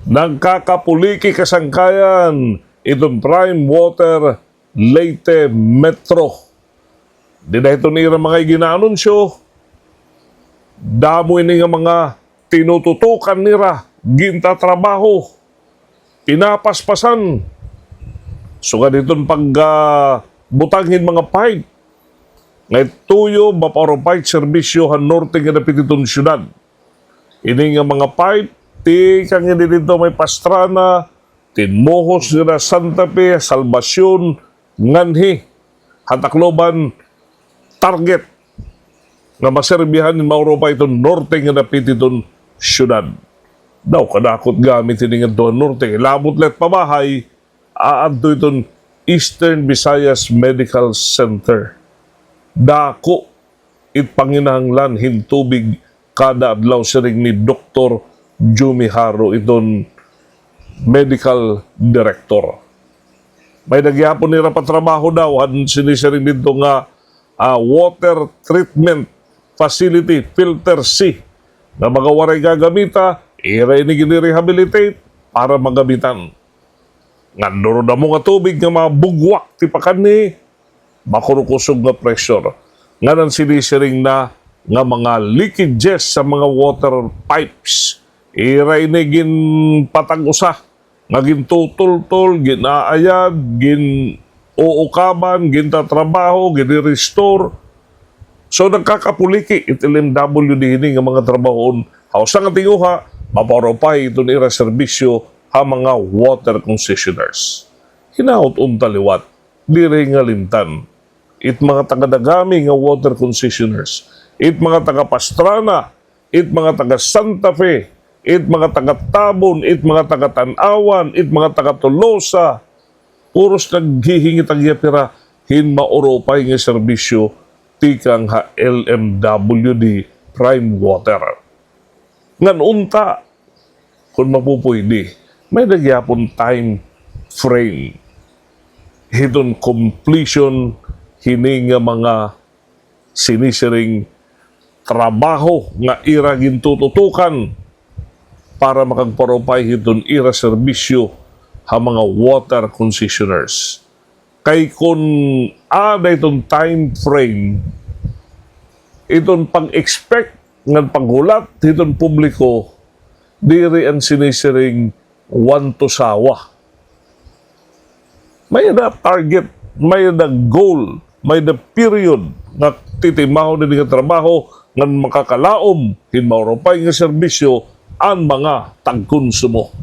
Nagkakapuliki kasangkayan itong Prime Water Leyte Metro. Di na ito nira mga ginaanunsyo. Damo ini nga mga tinututukan nira, ginta trabaho, pinapaspasan. So nga ditong pagbutangin mga pipe. Ngay tuyo, maparo pipe, serbisyo, norte nga napititong syudad. Ini nga mga pipe, ti kang dito may Pastrana, Tinmojos na Santa Fe, Salvacion, Nganhi, Hatakloban, target na maserbihan ni Mauro pa itong norte nga napit itong syudad. Daw, kadakot gamit ini nga doon norte. Labot let pabahay, aadto itong Eastern Visayas Medical Center. Dako, itpanginahanglan hintubig kada adlaw siring ni Dr. Jumiharo itong medical director. May nagyapon nila patrabaho daw, sinisiring dito nga water treatment facility, filter C, na mga waray gagamita, ini gini-rehabilitate para magamitan. Nganduro na mo nga tubig nga mga bugwak, tipakan ni, makurukusog nga pressure. Nganan sinisiring na nga mga leakages sa mga water pipes. Ini gin patag-usa, nga gin tutol-tol, ginaayad, gin uukaban, gintatrabaho, gini-restore. So nagkakapuliki itilim WD nga mga trabahoon. Hausa nga tinguha, maparopay ito nira serbisyo ha mga water concessioners. Hinaot taliwat, diri nga limtan. It mga taga-dagami nga water concessioners. It mga taga-Pastrana, it mga taga-Santa Fe, it mga taga-Tabon, it mga taga-Tanawan, it mga taga-Tolosa. Puros naghihingit ang yapira, hinmauropay nga serbisyo tikang ha LMWD Prime Water. Ngan unta, kung mapupuydi, may nagyapon time frame. Hidon completion, hini nga mga sinisiring trabaho nga ira gintututukan para makagparopay hidon ira serbisyo ha mga water concessioners. Kay kung ada itong time frame, itong pag-expect ng paghulat, itong publiko, diri ang sinisiring one to sawa. May na target, may na goal, may na period na titimaho na nga trabaho ng makakalaom, hinmauropay nga serbisyo ang mga tagkonsumo.